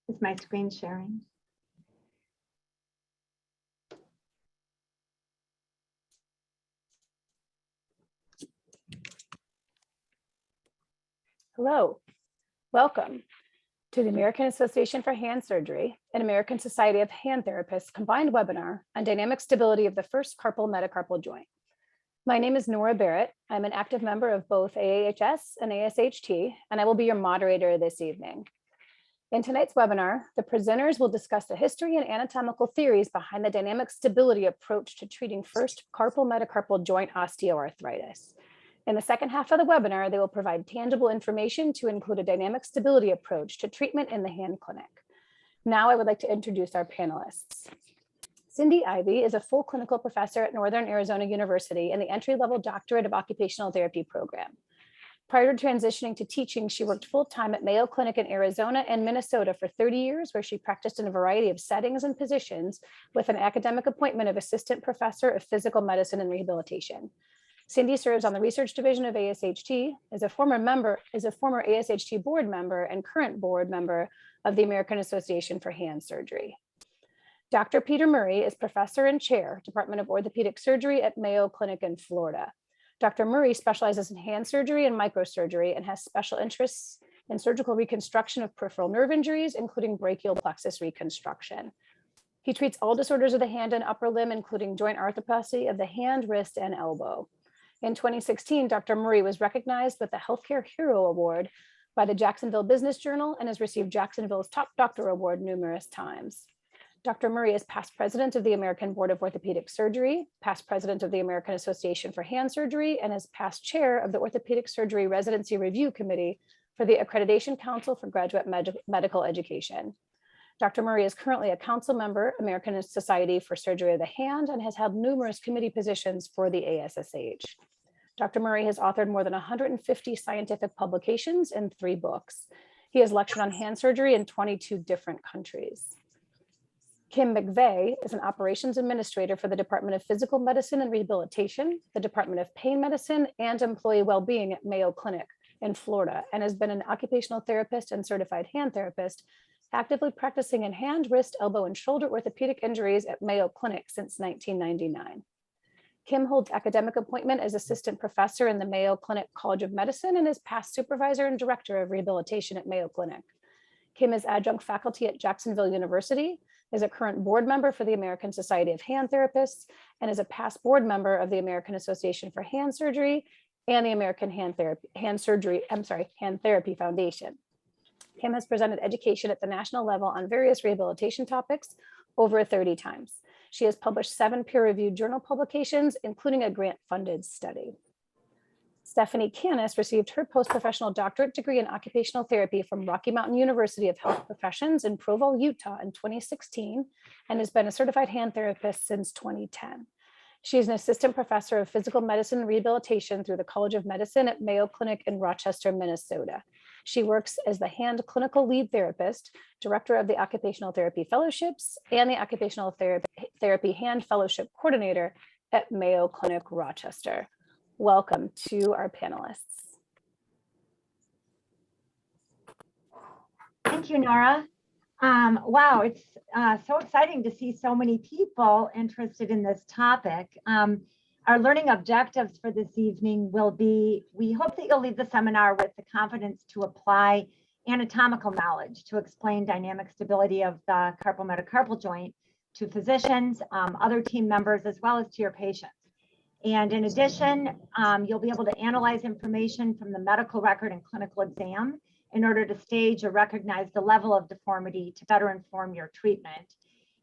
Is my screen sharing? Hello, welcome to the American Association for Hand Surgery and American Society of Hand Therapists combined webinar on dynamic stability of the first carpal metacarpal joint. My name is Nora Barrett. I'm an active member of both AAHS and ASHT, and I will be your moderator this evening. In tonight's webinar, the presenters will discuss the history and anatomical theories behind the dynamic stability approach to treating first carpal metacarpal joint osteoarthritis. In the second half of the webinar, they will provide tangible information to include a dynamic stability approach to treatment in the hand clinic. Now I would like to introduce our panelists. Cindy Ivey is a full clinical professor at Northern Arizona University in the entry-level Doctorate of Occupational Therapy program. Prior to transitioning to teaching, she worked full-time at Mayo Clinic in Arizona and Minnesota for 30 years, where she practiced in a variety of settings and positions with an academic appointment of Assistant Professor of Physical Medicine and Rehabilitation. Cindy serves on the research division of ASHT, is a former ASHT board member and current board member of the American Association for Hand Surgery. Dr. Peter Murray is professor and chair, Department of Orthopedic Surgery at Mayo Clinic in Florida. Dr. Murray specializes in hand surgery and microsurgery and has special interests in surgical reconstruction of peripheral nerve injuries, including brachial plexus reconstruction. He treats all disorders of the hand and upper limb, including joint arthroplasty of the hand, wrist, and elbow. In 2016, Dr. Murray was recognized with the Healthcare Hero Award by the Jacksonville Business Journal and has received Jacksonville's Top Doctor Award numerous times. Dr. Murray is past president of the American Board of Orthopedic Surgery, past president of the American Association for Hand Surgery, and is past chair of the Orthopedic Surgery Residency Review Committee for the Accreditation Council for Graduate Medical Education. Dr. Murray is currently a council member, American Society for Surgery of the Hand, and has held numerous committee positions for the ASSH. Dr. Murray has authored more than 150 scientific publications and 3 books. He has lectured on hand surgery in 22 different countries. Kim McVeigh is an operations administrator for the Department of Physical Medicine and Rehabilitation, the Department of Pain Medicine, and Employee Wellbeing at Mayo Clinic in Florida, and has been an occupational therapist and certified hand therapist, actively practicing in hand, wrist, elbow, and shoulder orthopedic injuries at Mayo Clinic since 1999. Kim holds academic appointment as assistant professor in the Mayo Clinic College of Medicine and is past supervisor and director of rehabilitation at Mayo Clinic. Kim is adjunct faculty at Jacksonville University, is a current board member for the American Society of Hand Therapists, and is a past board member of the American Association for Hand Surgery and the American Hand Therapy Foundation. Kim has presented education at the national level on various rehabilitation topics over 30 times. She has published 7 peer-reviewed journal publications, including a grant-funded study. Stephanie Kannas received her post-professional doctorate degree in occupational therapy from Rocky Mountain University of Health Professions in Provo, Utah in 2016, and has been a certified hand therapist since 2010. She is an assistant professor of physical medicine and rehabilitation through the College of Medicine at Mayo Clinic in Rochester, Minnesota. She works as the hand clinical lead therapist, director of the Occupational Therapy Fellowships, and the Occupational Therapy Hand Fellowship Coordinator at Mayo Clinic, Rochester. Welcome to our panelists. Thank you, Nora. Wow, it's so exciting to see so many people interested in this topic. Our learning objectives for this evening will be, we hope that you'll leave the seminar with the confidence to apply anatomical knowledge to explain dynamic stability of the carpometacarpal joint to physicians, other team members, as well as to your patients. And in addition, you'll be able to analyze information from the medical record and clinical exam in order to stage or recognize the level of deformity to better inform your treatment.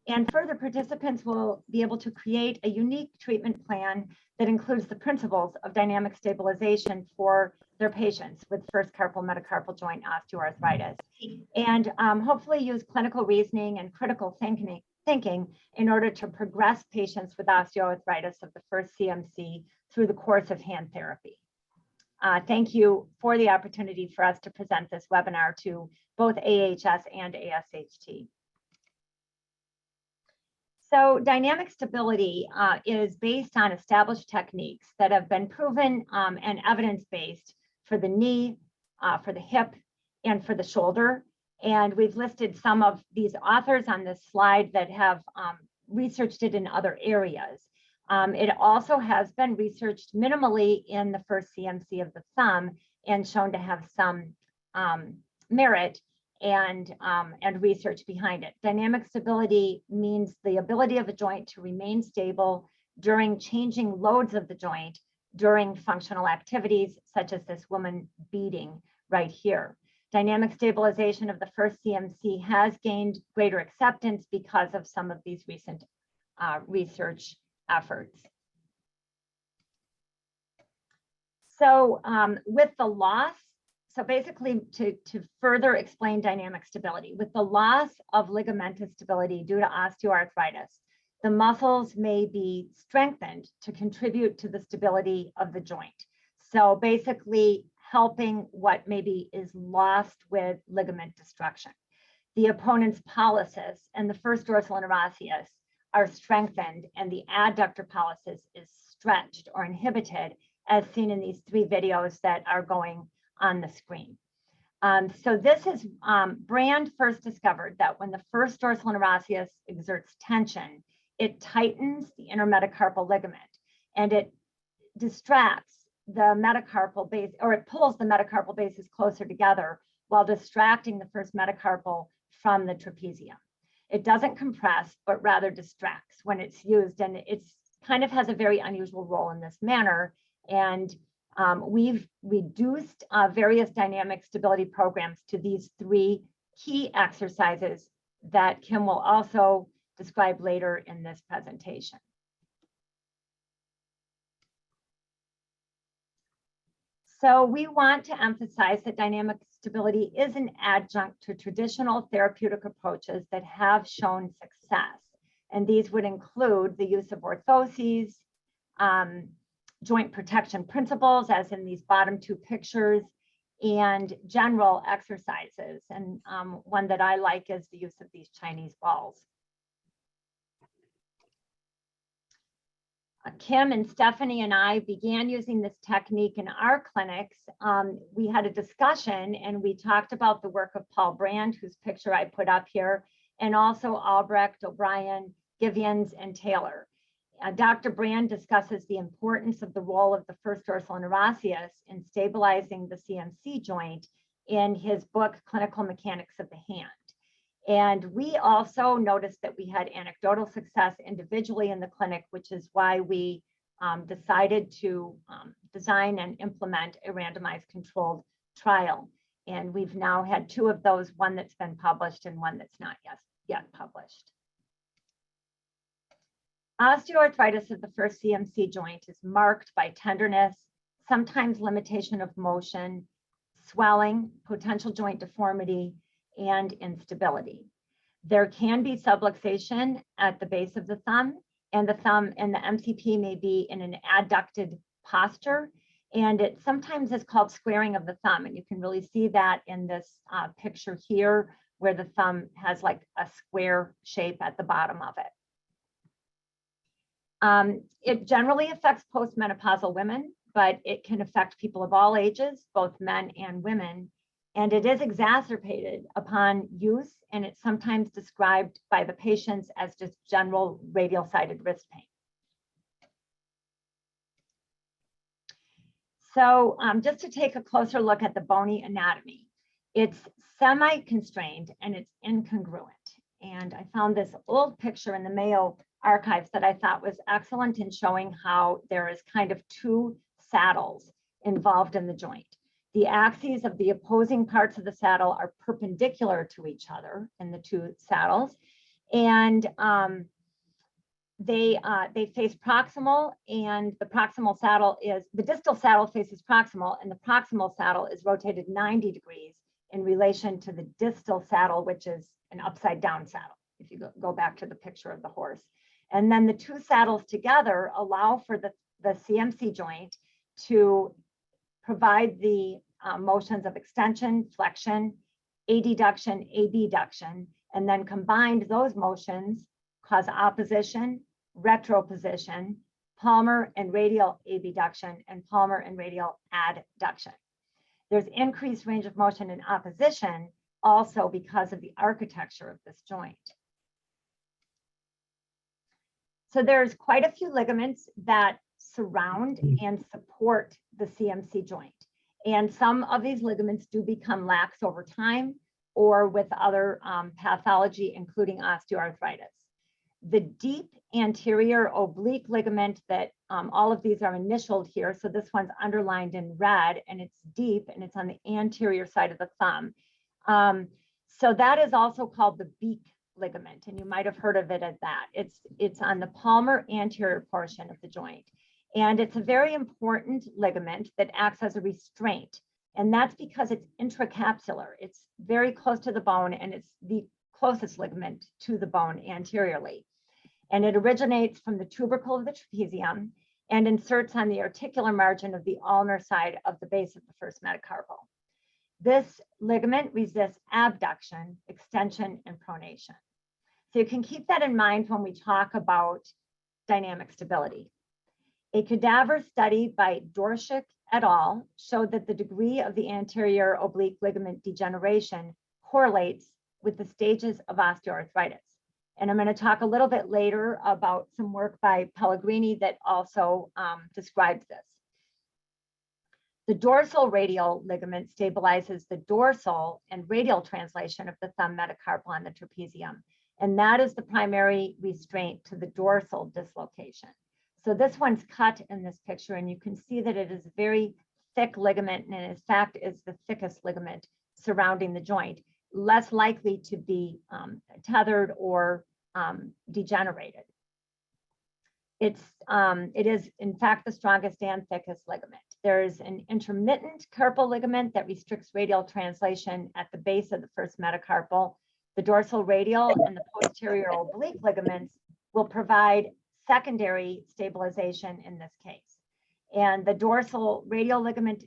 And further, participants will be able to create a unique treatment plan that includes the principles of dynamic stabilization for their patients with first carpometacarpal joint osteoarthritis. And hopefully use clinical reasoning and critical thinking in order to progress patients with osteoarthritis of the first CMC through the course of hand therapy. Thank you for the opportunity for us to present this webinar to both AAHS and ASHT. So dynamic stability is based on established techniques that have been proven and evidence-based for the knee, for the hip, and for the shoulder. And we've listed some of these authors on this slide that have researched it in other areas. It also has been researched minimally in the first CMC of the thumb and shown to have some merit and research behind it. Dynamic stability means the ability of a joint to remain stable during changing loads of the joint during functional activities, such as this woman beating right here. Dynamic stabilization of the first CMC has gained greater acceptance because of some of these recent research efforts. So with the loss, so basically to further explain dynamic stability, with the loss of ligamentous stability due to osteoarthritis, the muscles may be strengthened to contribute to the stability of the joint. So basically helping what maybe is lost with ligament destruction. The opponent's pollicis and the first dorsal interosseous are strengthened, and the adductor pollicis is stretched or inhibited, as seen in these 3 videos that are going on the screen. So this is Brand first discovered that when the first dorsal interosseous exerts tension, it tightens the intermetacarpal ligament and it distracts the metacarpal base, or it pulls the metacarpal bases closer together while distracting the first metacarpal from the trapezium. It doesn't compress, but rather distracts when it's used, and it's kind of has a very unusual role in this manner. And we've reduced various dynamic stability programs to these 3 key exercises that Kim will also describe later in this presentation. So we want to emphasize that dynamic stability is an adjunct to traditional therapeutic approaches that have shown success. And these would include the use of orthoses, joint protection principles, as in these bottom 2 pictures, and general exercises. And one that I like is the use of these Chinese balls. Kim and Stephanie and I began using this technique in our clinics. We had a discussion and we talked about the work of Paul Brand, whose picture I put up here, and also Albrecht, O'Brien, Givians, and Taylor. Dr. Brand discusses the importance of the role of the first dorsal interosseous in stabilizing the CMC joint in his book, Clinical Mechanics of the Hand. And we also noticed that we had anecdotal success individually in the clinic, which is why we decided to design and implement a randomized controlled trial. And we've now had 2 of those, one that's been published and one that's not yet published. Osteoarthritis of the first CMC joint is marked by tenderness, sometimes limitation of motion, swelling, potential joint deformity, and instability. There can be subluxation at the base of the thumb and the MCP may be in an adducted posture, and it sometimes is called squaring of the thumb. And you can really see that in this picture here, where the thumb has like a square shape at the bottom of it. It generally affects postmenopausal women, but it can affect people of all ages, both men and women. And it is exacerbated upon use, and it's sometimes described by the patients as just general radial-sided wrist pain. So just to take a closer look at the bony anatomy, it's semi-constrained and it's incongruent. And I found this old picture in the Mayo archives that I thought was excellent in showing how there is kind of two saddles involved in the joint. The axes of the opposing parts of the saddle are perpendicular to each other in the two saddles, and they face proximal, and the proximal saddle is, the distal saddle faces proximal, and the proximal saddle is rotated 90 degrees in relation to the distal saddle, which is an upside down saddle, if you go back to the picture of the horse. And then the two saddles together allow for the CMC joint to provide the motions of extension, flexion, adduction, abduction, and then combined those motions cause opposition, retroposition, palmar and radial abduction, and palmar and radial adduction. There's increased range of motion in opposition also because of the architecture of this joint. So there's quite a few ligaments that surround and support the CMC joint. And some of these ligaments do become lax over time or with other pathology, including osteoarthritis. The deep anterior oblique ligament that all of these are initialed here. So this one's underlined in red and it's deep and it's on the anterior side of the thumb. So that is also called the beak ligament, and you might have heard of it as that. It's on the palmar anterior portion of the joint. And it's a very important ligament that acts as a restraint. And that's because it's intracapsular. It's very close to the bone and it's the closest ligament to the bone anteriorly. And it originates from the tubercle of the trapezium and inserts on the articular margin of the ulnar side of the base of the first metacarpal. This ligament resists abduction, extension, and pronation. So you can keep that in mind when we talk about dynamic stability. A cadaver study by Dorshik et al. Showed that the degree of the anterior oblique ligament degeneration correlates with the stages of osteoarthritis. And I'm going to talk a little bit later about some work by Pellegrini that also describes this. The dorsal radial ligament stabilizes the dorsal and radial translation of the thumb metacarpal on the trapezium. And that is the primary restraint to the dorsal dislocation. So this one's cut in this picture, and you can see that it is a very thick ligament, and in fact is the thickest ligament surrounding the joint, less likely to be tethered or degenerated. It is in fact the strongest and thickest ligament. There's an intermittent carpal ligament that restricts radial translation at the base of the first metacarpal. The dorsal radial and the posterior oblique ligaments will provide secondary stabilization in this case. And the dorsal radial ligament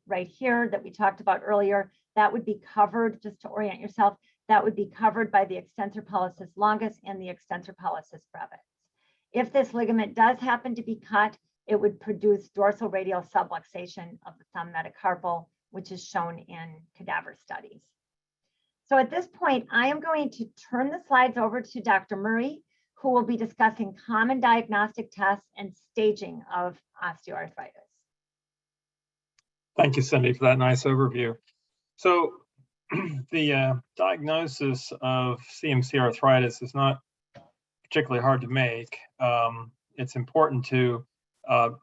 right here that we talked about earlier, that would be covered, just to orient yourself, that would be covered by the extensor pollicis longus and the extensor pollicis brevis. If this ligament does happen to be cut, it would produce dorsal radial subluxation of the thumb metacarpal, which is shown in cadaver studies. So at this point, I am going to turn the slides over to Dr. Murray, who will be discussing common diagnostic tests and staging of osteoarthritis. Thank you, Cindy, for that nice overview. So the diagnosis of CMC arthritis is not particularly hard to make. It's important to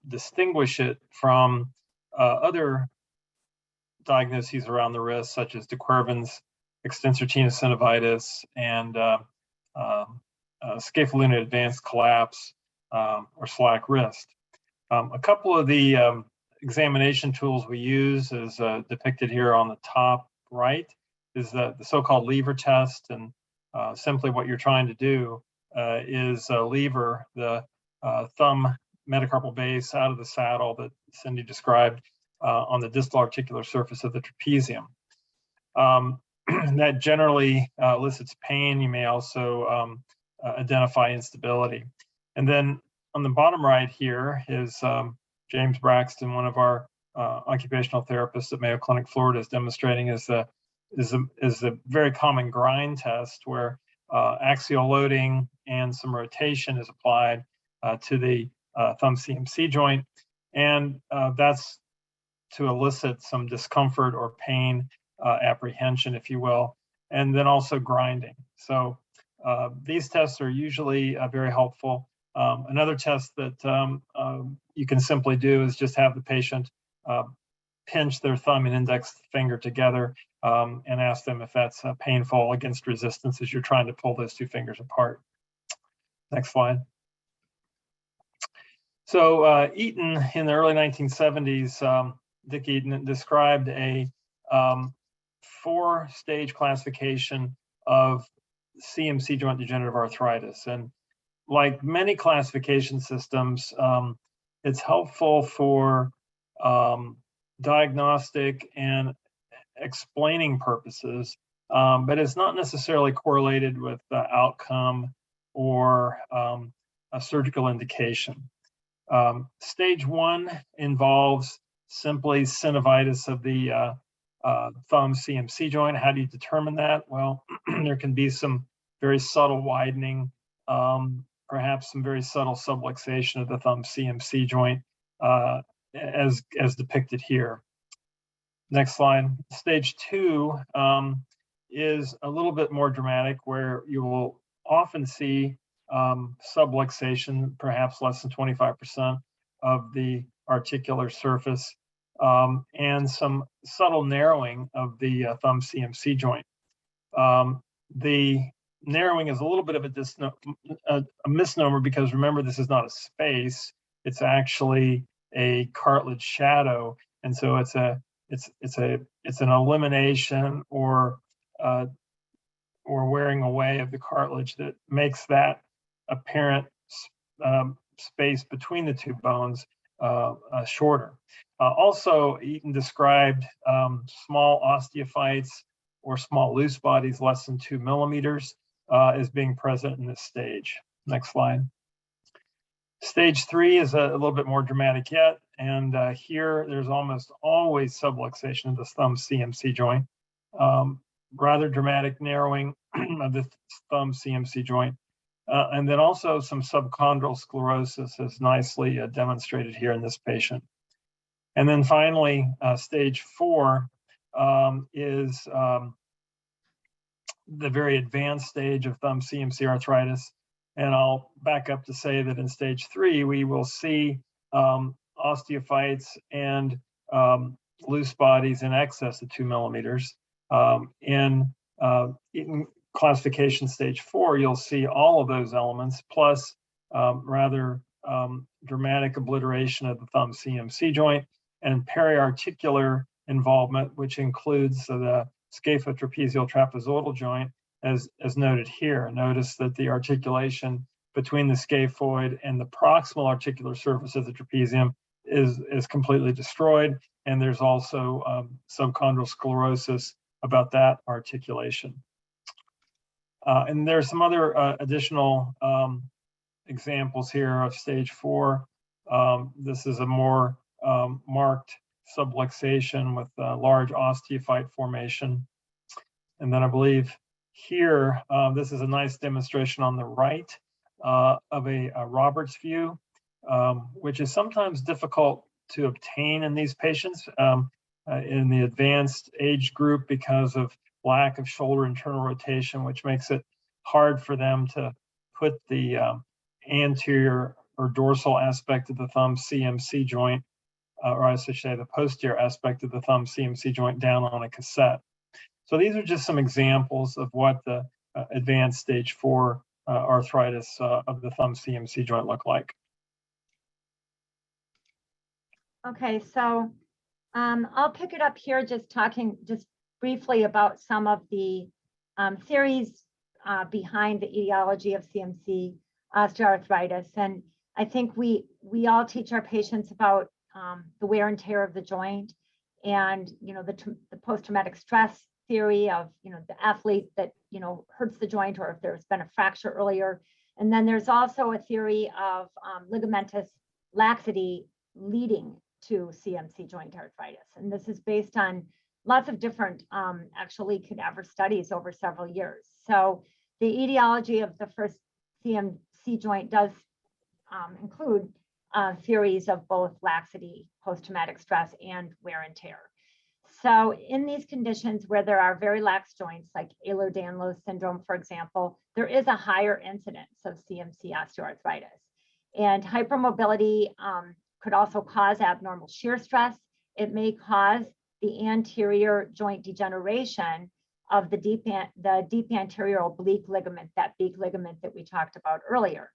distinguish it from other diagnoses around the wrist, such as de Quervain's extensor tenosynovitis and scapholunate advanced collapse or slack wrist. A couple of the examination tools we use is depicted here on the top right is the so-called lever test, and simply what you're trying to do is lever the thumb metacarpal base out of the saddle that Cindy described on the distal articular surface of the trapezium. That generally elicits pain. You may also identify instability. And then on the bottom right here is James Braxton, one of our occupational therapists at Mayo Clinic, Florida, is demonstrating is a very common grind test where axial loading and some rotation is applied to the thumb CMC joint, and that's to elicit some discomfort or pain, apprehension, if you will, and then also grinding. So These tests are usually very helpful. Another test that you can simply do is just have the patient pinch their thumb and index finger together and ask them if that's painful against resistance as you're trying to pull those two fingers apart. Next slide. So Eaton in the early 1970s, Dick Eaton described a 4-stage classification of CMC joint degenerative arthritis. And like many classification systems, it's helpful for diagnostic and explaining purposes, but it's not necessarily correlated with the outcome or a surgical indication. Stage 1 involves simply synovitis of the thumb CMC joint. How do you determine that? Well, there can be some very subtle widening, perhaps some very subtle subluxation of the thumb CMC joint, as depicted here. Next slide. Stage 2 is a little bit more dramatic, where you will often see subluxation, perhaps less than 25% of the articular surface, and some subtle narrowing of the thumb CMC joint. The narrowing is a little bit of a misnomer, because remember, this is not a space; it's actually a cartilage shadow, and so it's an elimination or wearing away of the cartilage that makes that apparent space between the two bones shorter. Also, Eaton described small osteophytes or small loose bodies less than 2 millimeters as being present in this stage. Next slide. Stage 3 is a little bit more dramatic yet, and here there's almost always subluxation of the thumb CMC joint, rather dramatic narrowing of the thumb CMC joint, and then also some subchondral sclerosis, as nicely demonstrated here in this patient. And then finally, stage 4 is the very advanced stage of thumb CMC arthritis. And I'll back up to say that in stage 3, we will see osteophytes and loose bodies in excess of 2 millimeters. In classification stage 4, you'll see all of those elements, plus rather dramatic obliteration of the thumb CMC joint and periarticular involvement, which includes the scaphotrapezial trapezoidal joint, as noted here. Notice that the articulation between the scaphoid and the proximal articular surface of the trapezium is completely destroyed, and there's also subchondral sclerosis about that articulation. And there's some other additional examples here of stage 4. This is a more marked subluxation with large osteophyte formation. And then I believe here, this is a nice demonstration on the right of a Roberts view, which is sometimes difficult to obtain in these patients in the advanced age group because of lack of shoulder internal rotation, which makes it hard for them to put the anterior or dorsal aspect of the thumb CMC joint, or I should say the posterior aspect of the thumb CMC joint, down on a cassette. So these are just some examples of what the advanced stage 4 arthritis of the thumb CMC joint look like. Okay, so I'll pick it up here, just talking just briefly about some of the theories behind the etiology of CMC osteoarthritis. And I think we all teach our patients about the wear and tear of the joint, and the post-traumatic stress theory of the athlete that hurts the joint, or if there's been a fracture earlier. And then there's also a theory of ligamentous laxity leading to CMC joint arthritis, and this is based on lots of different actually cadaver studies over several years. So the etiology of the first CMC joint does include theories of both laxity, post-traumatic stress, and wear and tear. So in these conditions where there are very lax joints like Ehlers-Danlos syndrome, for example, there is a higher incidence of CMC osteoarthritis. And hypermobility could also cause abnormal shear stress. It may cause the anterior joint degeneration of the deep anterior oblique ligament, that beak ligament that we talked about earlier.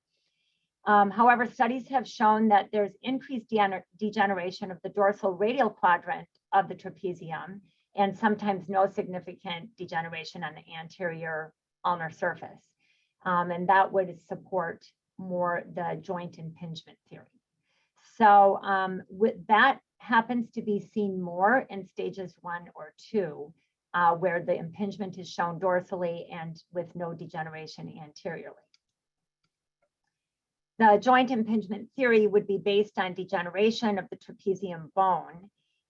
However, studies have shown that there's increased degeneration of the dorsal radial quadrant of the trapezium, and sometimes no significant degeneration on the anterior ulnar surface. And that would support more the joint impingement theory. So that happens to be seen more in stages 1 or 2, where the impingement is shown dorsally and with no degeneration anteriorly. The joint impingement theory would be based on degeneration of the trapezium bone,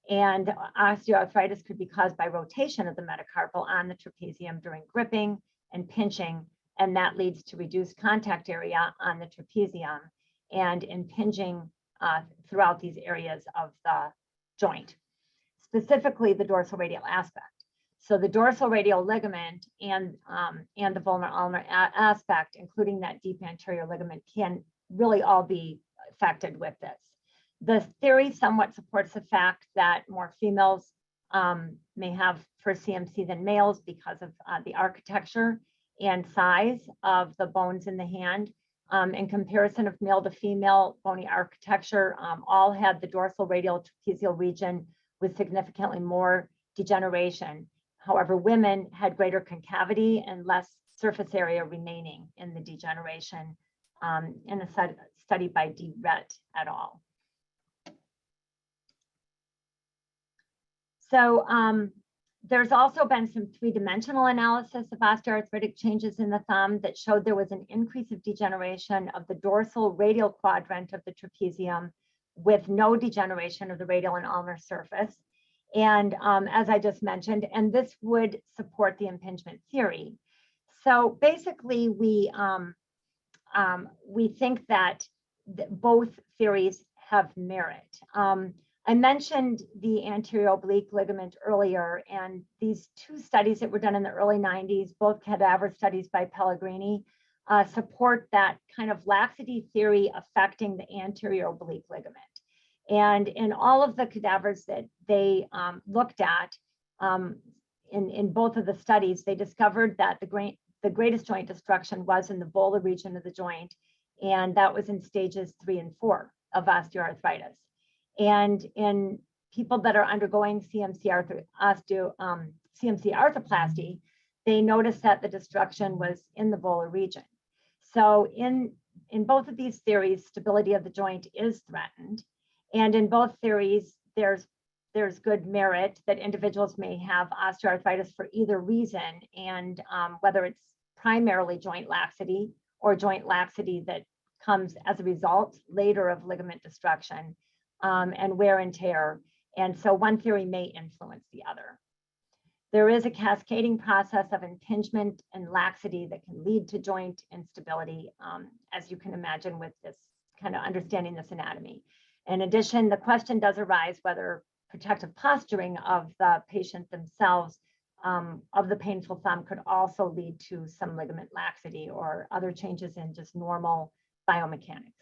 and osteoarthritis could be caused by rotation of the metacarpal on the trapezium during gripping and pinching, and that leads to reduced contact area on the trapezium and impinging throughout these areas of the joint, specifically the dorsal radial aspect. So the dorsal radial ligament and the volar ulnar aspect, including that deep anterior ligament, can really all be affected with this. The theory somewhat supports the fact that more females may have first CMC than males because of the architecture and size of the bones in the hand. In comparison of male to female bony architecture, all had the dorsal radial trapezial region with significantly more degeneration. However, women had greater concavity and less surface area remaining in the degeneration in a study by D. Rett et al. So there's also been some three-dimensional analysis of osteoarthritic changes in the thumb that showed there was an increase of degeneration of the dorsal radial quadrant of the trapezium with no degeneration of the radial and ulnar surface. And as I just mentioned, and this would support the impingement theory. So basically, we think that both theories have merit. I mentioned the anterior oblique ligament earlier, and these two studies that were done in the early 90s, both cadaver studies by Pellegrini, support that kind of laxity theory affecting the anterior oblique ligament. And in all of the cadavers that they looked at, in both of the studies, they discovered that the greatest joint destruction was in the volar region of the joint, and that was in stages 3 and 4 of osteoarthritis. And in people that are undergoing CMC arthroplasty, they noticed that the destruction was in the volar region. So in both of these theories, stability of the joint is threatened. And in both theories, there's good merit that individuals may have osteoarthritis for either reason, and whether it's primarily joint laxity or joint laxity that comes as a result later of ligament destruction and wear and tear. And so one theory may influence the other. There is a cascading process of impingement and laxity that can lead to joint instability, as you can imagine with this kind of understanding this anatomy. In addition, the question does arise whether protective posturing of the patient themselves of the painful thumb could also lead to some ligament laxity or other changes in just normal biomechanics.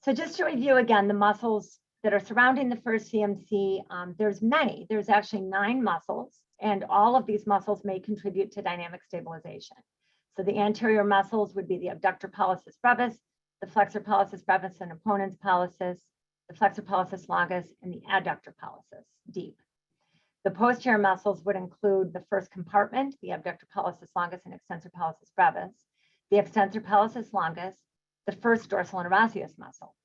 So just to review again, the muscles that are surrounding the first CMC, there's many. There's actually 9 muscles, and all of these muscles may contribute to dynamic stabilization. So the anterior muscles would be the abductor pollicis brevis, the flexor pollicis brevis and opponens pollicis, the flexor pollicis longus, and the adductor pollicis deep. The posterior muscles would include the first compartment, the abductor pollicis longus and extensor pollicis brevis, the extensor pollicis longus, the first dorsal interosseous muscle.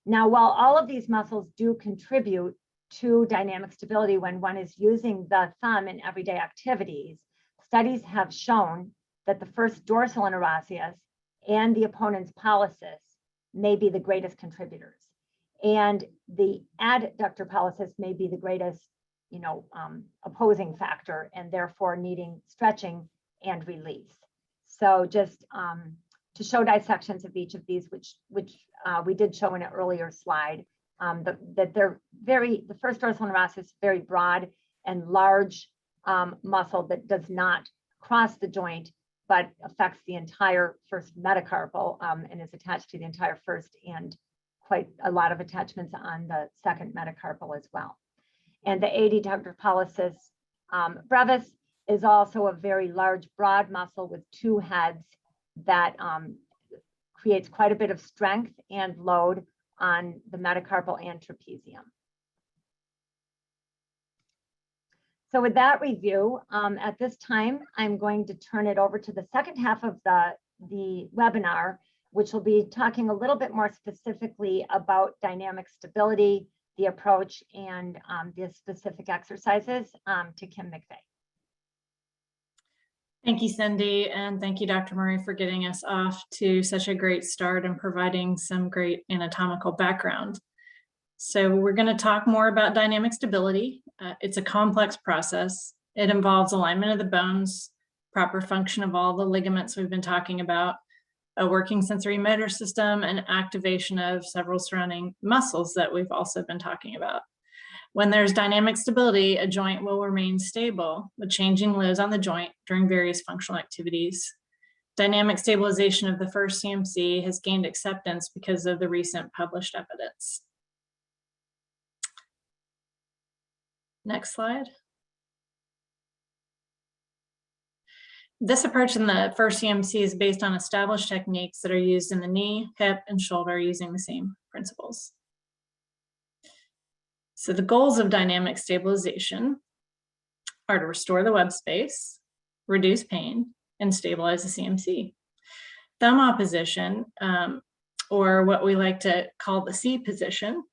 Now, while all of these muscles do contribute to dynamic stability when one is using the thumb in everyday activities, studies have shown that the first dorsal interosseous and the opponens pollicis may be the greatest contributors. And the adductor pollicis may be the greatest, opposing factor, and therefore needing stretching and release. So just to show dissections of each of these, which we did show in an earlier slide, that they're the first dorsal interosseous is very broad and large muscle that does not cross the joint, but affects the entire first metacarpal and is attached to the entire first and quite a lot of attachments on the second metacarpal as well. And the adductor pollicis brevis is also a very large, broad muscle with two heads that creates quite a bit of strength and load on the metacarpal and trapezium. So with that review, at this time, I'm going to turn it over to the second half of the webinar, which will be talking a little bit more specifically about dynamic stability, the approach, and the specific exercises to Kim McVeigh. Thank you, Cindy, and thank you, Dr. Murray, for getting us off to such a great start and providing some great anatomical background. So we're going to talk more about dynamic stability. It's a complex process. It involves alignment of the bones, proper function of all the ligaments we've been talking about, a working sensory motor system, and activation of several surrounding muscles that we've also been talking about. When there's dynamic stability, a joint will remain stable with changing loads on the joint during various functional activities. Dynamic stabilization of the first CMC has gained acceptance because of the recent published evidence. Next slide. This approach in the first CMC is based on established techniques that are used in the knee, hip, and shoulder using the same principles. So the goals of dynamic stabilization are to restore the web space, reduce pain, and stabilize the CMC. Thumb opposition, or what we like to call the C position,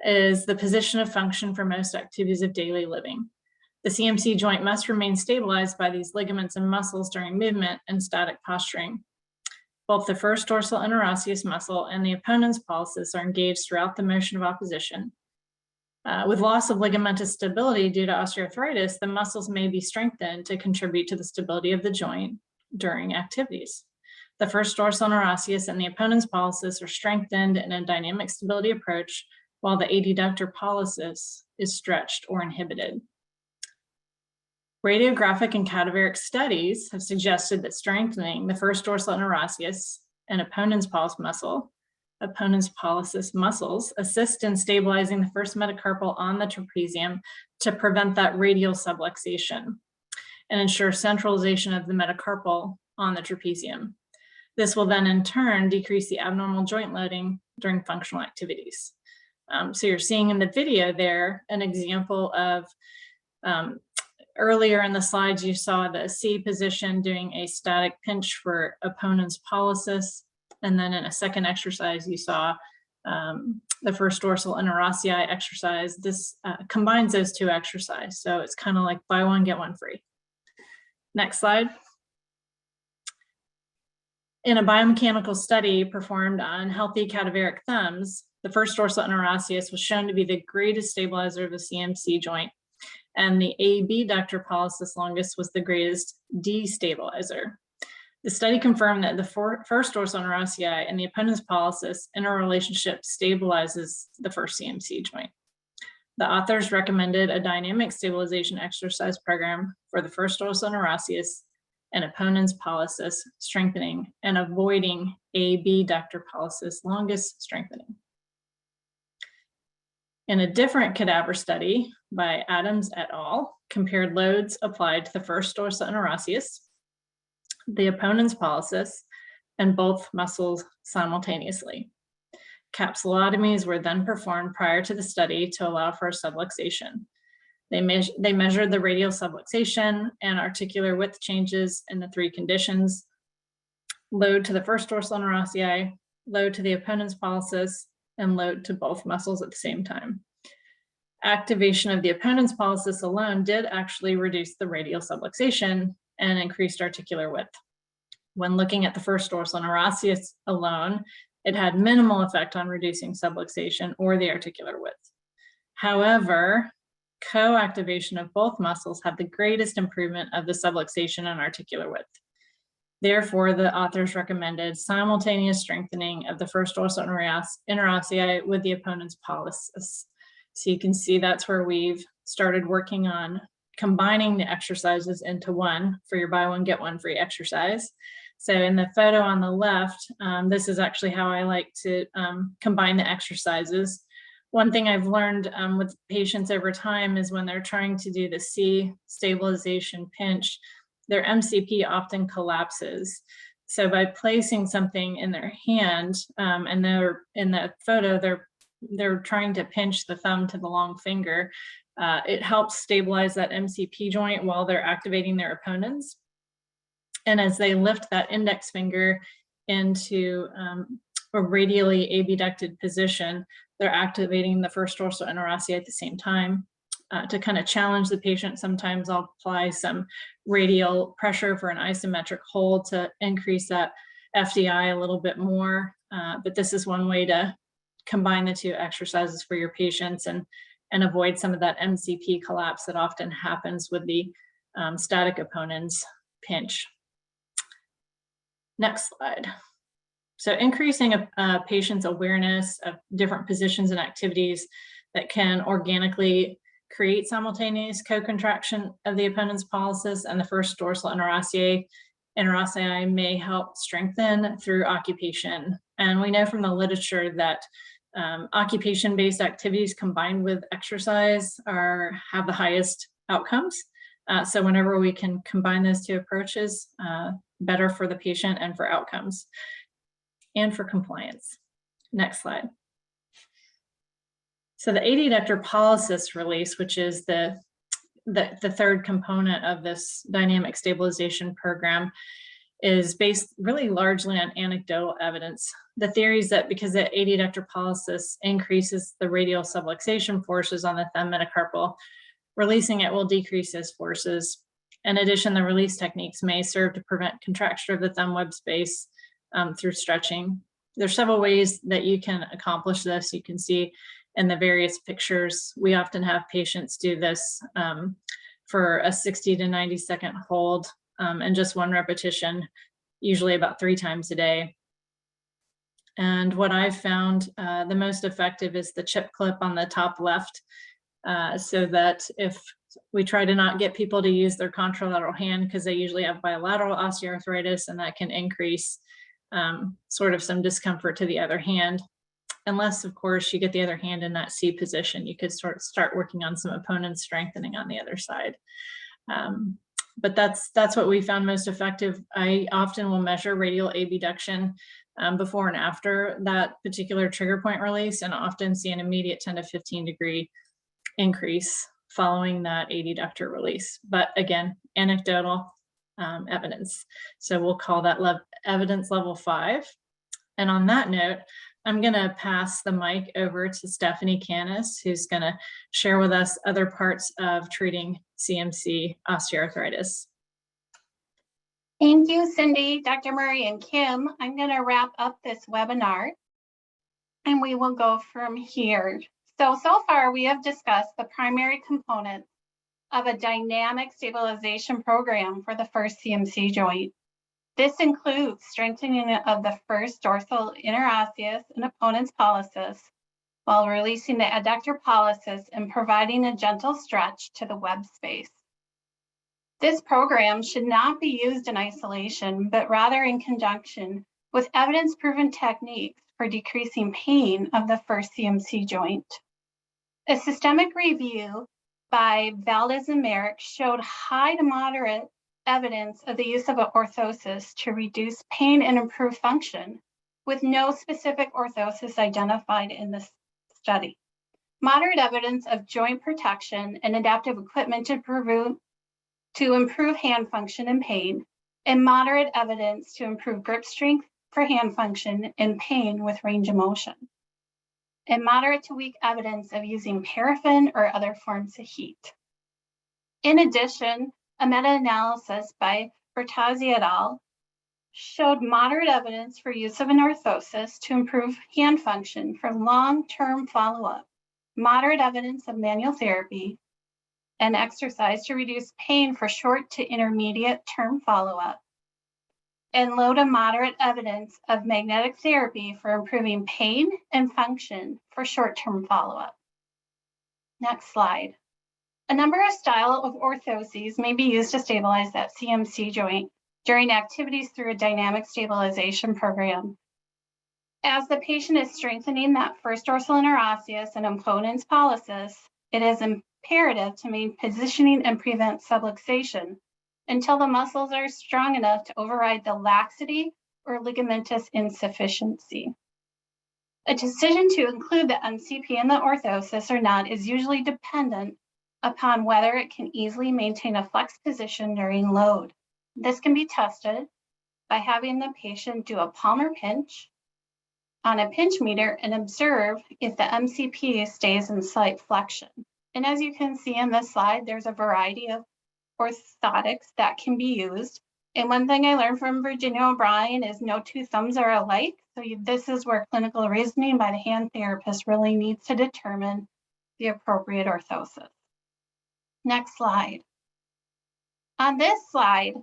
is the position of function for most activities of daily living. The CMC joint must remain stabilized by these ligaments and muscles during movement and static posturing. Both the first dorsal interosseous muscle and the opponent's pollicis are engaged throughout the motion of opposition. With loss of ligamentous stability due to osteoarthritis, the muscles may be strengthened to contribute to the stability of the joint during activities. The first dorsal interosseous and the opponent's pollicis are strengthened in a dynamic stability approach, while the adductor pollicis is stretched or inhibited. Radiographic and cadaveric studies have suggested that strengthening the first dorsal interosseous and opponent's pollicis muscles assist in stabilizing the first metacarpal on the trapezium to prevent that radial subluxation and ensure centralization of the metacarpal on the trapezium. This will then in turn decrease the abnormal joint loading during functional activities. So you're seeing in the video there an example of earlier in the slides, you saw the C position doing a static pinch for opponent's pollicis. And then in a second exercise, you saw the first dorsal interossei exercise. This combines those two exercises. So it's kind of like buy one, get one free. Next slide. In a biomechanical study performed on healthy cadaveric thumbs, the first dorsal interosseous was shown to be the greatest stabilizer of the CMC joint, and the abductor pollicis longus was the greatest destabilizer. The study confirmed that the first dorsal interossei and the opponent's pollicis interrelationship stabilizes the first CMC joint. The authors recommended a dynamic stabilization exercise program for the first dorsal interosseous and opponent's pollicis strengthening and avoiding abductor pollicis longus strengthening. In a different cadaver study by Adams et al., compared loads applied to the first dorsal interosseous, the opponent's pollicis, and both muscles simultaneously. Capsulotomies were then performed prior to the study to allow for subluxation. They measured the radial subluxation and articular width changes in the three conditions: load to the first dorsal interossei, load to the opponent's pollicis, and load to both muscles at the same time. Activation of the opponent's pollicis alone did actually reduce the radial subluxation and increased articular width. When looking at the first dorsal interosseous alone, it had minimal effect on reducing subluxation or the articular width. However, co-activation of both muscles had the greatest improvement of the subluxation and articular width. Therefore, the authors recommended simultaneous strengthening of the first dorsal interossei with the opponent's pollicis. So you can see that's where we've started working on combining the exercises into one for your buy one, get one free exercise. So in the photo on the left, this is actually how I like to combine the exercises. One thing I've learned with patients over time is when they're trying to do the C stabilization pinch, their MCP often collapses. So by placing something in their hand, and they're in the photo, they're trying to pinch the thumb to the long finger, it helps stabilize that MCP joint while they're activating their opponents. And as they lift that index finger into a radially abducted position, they're activating the first dorsal interossei at the same time. To kind of challenge the patient, sometimes I'll apply some radial pressure for an isometric hold to increase that FDI a little bit more. But this is one way to combine the two exercises for your patients and avoid some of that MCP collapse that often happens with the static opponent's pinch. Next slide. So increasing a patient's awareness of different positions and activities that can organically create simultaneous co-contraction of the opponent's pollicis and the first dorsal interossei may help strengthen through occupation. And we know from the literature that occupation-based activities combined with exercise have the highest outcomes. So whenever we can combine those two approaches, better for the patient and for outcomes and for compliance. Next slide. So the adductor pollicis release, which is the third component of this dynamic stabilization program, is based really largely on anecdotal evidence. The theory is that because the adductor pollicis increases the radial subluxation forces on the thumb metacarpal, releasing it will decrease those forces. In addition, the release techniques may serve to prevent contraction of the thumb web space through stretching. There's several ways that you can accomplish this. You can see in the various pictures, we often have patients do this for a 60 to 90 second hold and just one repetition, usually about 3 times a day. And what I've found the most effective is the chip clip on the top left, so that if we try to not get people to use their contralateral hand because they usually have bilateral osteoarthritis, and that can increase sort of some discomfort to the other hand. Unless, of course, you get the other hand in that C position, you could start working on some opponent strengthening on the other side. But that's what we found most effective. I often will measure radial abduction before and after that particular trigger point release, and often see an immediate 10 to 15 degree increase following that adductor release. But again, anecdotal evidence. So we'll call that evidence level 5. And on that note, I'm going to pass the mic over to Stephanie Kannas, who's going to share with us other parts of treating CMC osteoarthritis. Thank you, Cindy, Dr. Murray, and Kim. I'm going to wrap up this webinar, and we will go from here. So far we have discussed the primary components of a dynamic stabilization program for the first CMC joint. This includes strengthening of the first dorsal interosseous and opponent's pollicis while releasing the adductor pollicis and providing a gentle stretch to the web space. This program should not be used in isolation, but rather in conjunction with evidence-proven techniques for decreasing pain of the first CMC joint. A systemic review by Valdez and Merrick showed high to moderate evidence of the use of orthosis to reduce pain and improve function, with no specific orthosis identified in this study. Moderate evidence of joint protection and adaptive equipment to improve hand function and pain, and moderate evidence to improve grip strength for hand function and pain with range of motion, and moderate to weak evidence of using paraffin or other forms of heat. In addition, a meta-analysis by Bertazzi et al. Showed moderate evidence for use of an orthosis to improve hand function for long-term follow-up, moderate evidence of manual therapy, and exercise to reduce pain for short to intermediate term follow-up, and low to moderate evidence of magnetic therapy for improving pain and function for short-term follow-up. Next slide. A number of styles of orthoses may be used to stabilize that CMC joint during activities through a dynamic stabilization program. As the patient is strengthening that first dorsal interosseous and imponens pollicis, it is imperative to maintain positioning and prevent subluxation until the muscles are strong enough to override the laxity or ligamentous insufficiency. A decision to include the MCP in the orthosis or not is usually dependent upon whether it can easily maintain a flex position during load. This can be tested by having the patient do a palmar pinch on a pinch meter and observe if the MCP stays in slight flexion. And as you can see in this slide, there's a variety of orthotics that can be used. And one thing I learned from Virginia O'Brien is no two thumbs are alike. So this is where clinical reasoning by the hand therapist really needs to determine the appropriate orthosis. Next slide. On this slide,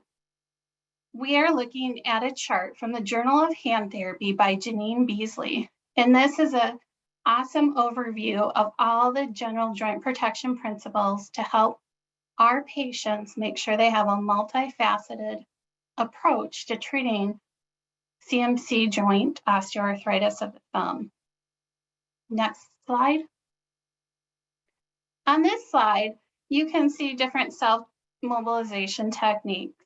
we are looking at a chart from the Journal of Hand Therapy by Janine Beasley. And this is an awesome overview of all the general joint protection principles to help our patients make sure they have a multifaceted approach to treating CMC joint osteoarthritis of the thumb. Next slide. On this slide, you can see different self-mobilization techniques.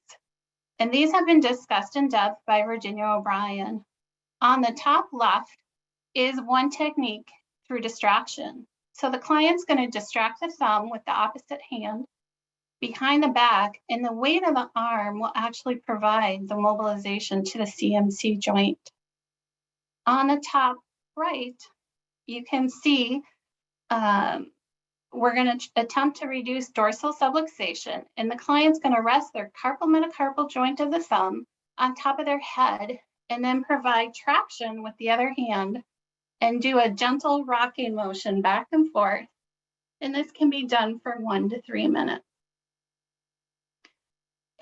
And these have been discussed in depth by Virginia O'Brien. On the top left is one technique through distraction. So the client's going to distract the thumb with the opposite hand behind the back, and the weight of the arm will actually provide the mobilization to the CMC joint. On the top right, you can see we're going to attempt to reduce dorsal subluxation, and the client's going to rest their carpometacarpal joint of the thumb on top of their head and then provide traction with the other hand and do a gentle rocking motion back and forth. And this can be done for 1 to 3 minutes.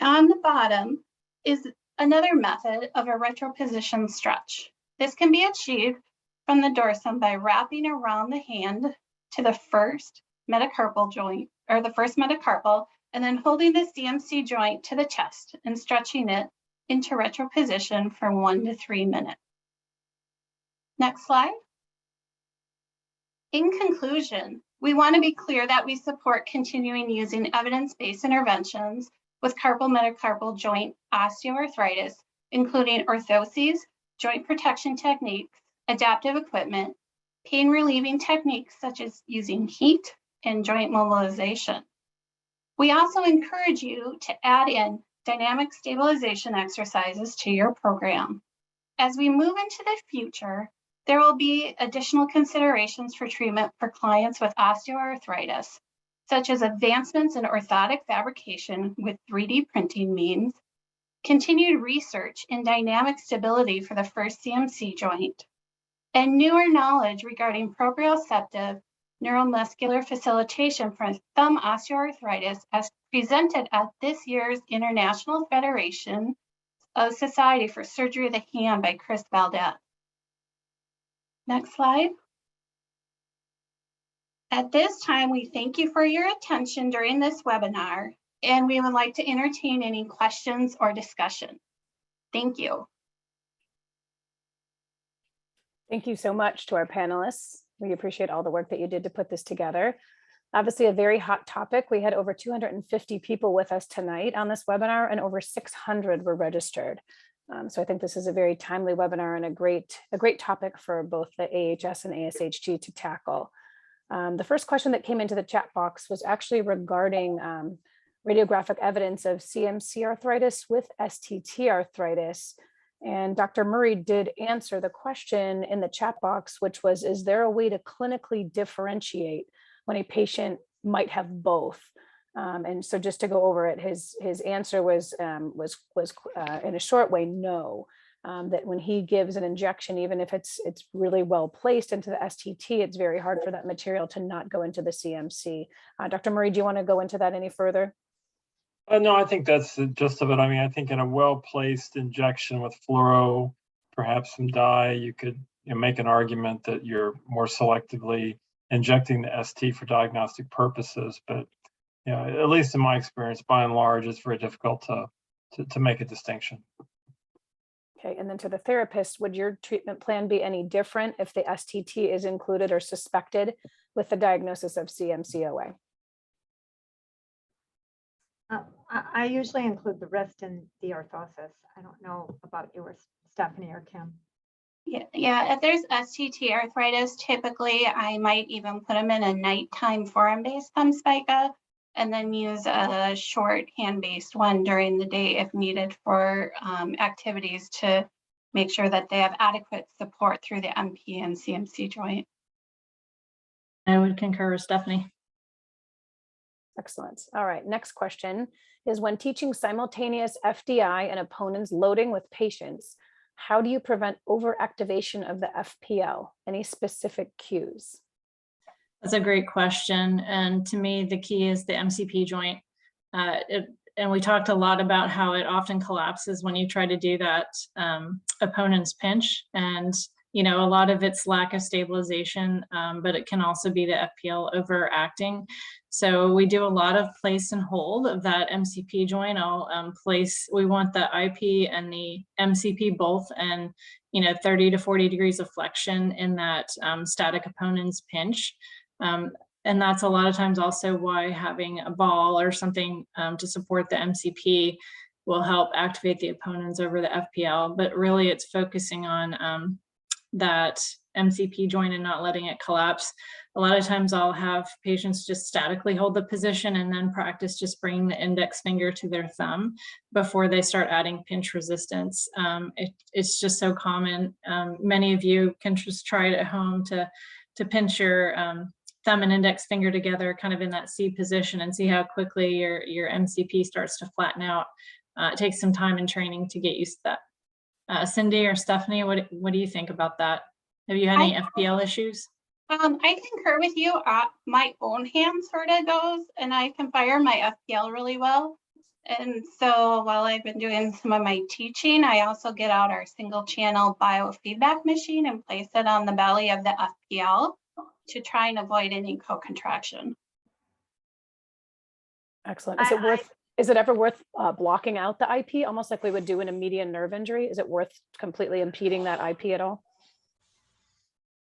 On the bottom is another method of a retroposition stretch. This can be achieved from the dorsum by wrapping around the hand to the first metacarpal joint, or the first metacarpal, and then holding the CMC joint to the chest and stretching it into retroposition for 1 to 3 minutes. Next slide. In conclusion, we want to be clear that we support continuing using evidence-based interventions with carpometacarpal joint osteoarthritis, including orthoses, joint protection techniques, adaptive equipment, pain relieving techniques such as using heat, and joint mobilization. We also encourage you to add in dynamic stabilization exercises to your program. As we move into the future, there will be additional considerations for treatment for clients with osteoarthritis, such as advancements in orthotic fabrication with 3D printing means, continued research in dynamic stability for the first CMC joint, and newer knowledge regarding proprioceptive neuromuscular facilitation for thumb osteoarthritis as presented at this year's International Federation of Society for Surgery of the Hand by Chris Valdez. Next slide. At this time, we thank you for your attention during this webinar, and we would like to entertain any questions or discussion. Thank you. Thank you so much to our panelists. We appreciate all the work that you did to put this together. Obviously a very hot topic. We had over 250 people with us tonight on this webinar, and over 600 were registered. So I think this is a very timely webinar and a great topic for both the AAHS and ASHT to tackle. The first question that came into the chat box was actually regarding radiographic evidence of CMC arthritis with STT arthritis. And Dr. Murray did answer the question in the chat box, which was, is there a way to clinically differentiate when a patient might have both? And so just to go over it, his answer was in a short way, no. That when he gives an injection, even if it's really well placed into the STT, it's very hard for that material to not go into the CMC. Dr. Murray, do you want to go into that any further? No, I think that's the gist of it. I mean, I think in a well-placed injection with fluoro, perhaps some dye, you could make an argument that you're more selectively injecting the ST for diagnostic purposes. But at least in my experience, by and large, it's very difficult to make a distinction. Okay, and then to the therapist, would your treatment plan be any different if the STT is included or suspected with the diagnosis of CMCOA? I usually include the wrist in the orthosis. I don't know about you or Stephanie or Kim. Yeah. If there's STT arthritis, typically I might even put them in a nighttime foreign-based thumb spica, and then use a short hand-based one during the day if needed for activities to make sure that they have adequate support through the MP and CMC joint. I would concur with Stephanie. Excellent. All right, next question is, when teaching simultaneous FDI and opponents loading with patients, how do you prevent overactivation of the FPL? Any specific cues? That's a great question. And to me, the key is the MCP joint. And we talked a lot about how it often collapses when you try to do that opponent's pinch. And, a lot of it's lack of stabilization, but it can also be the FPL overacting. So we do a lot of place and hold of that MCP joint. We want the IP and the MCP both, and 30 to 40 degrees of flexion in that static opponent's pinch. And that's a lot of times also why having a ball or something to support the MCP will help activate the opponents over the FPL. But really it's focusing on that MCP joint and not letting it collapse. A lot of times I'll have patients just statically hold the position and then practice just bringing the index finger to their thumb before they start adding pinch resistance. It's just so common. Many of you can just try it at home to pinch your thumb and index finger together kind of in that C position and see how quickly your MCP starts to flatten out. It takes some time and training to get used to that. Cindy or Stephanie, what do you think about that? Have you had any FPL issues? I concur with you. My own hand sort of goes, and I can fire my FPL really well. And so while I've been doing some of my teaching, I also get out our single channel biofeedback machine and place it on the belly of the FPL to try and avoid any co-contraction. Excellent. Is it ever worth blocking out the IP, almost like we would do in a median nerve injury? Is it worth completely impeding that IP at all?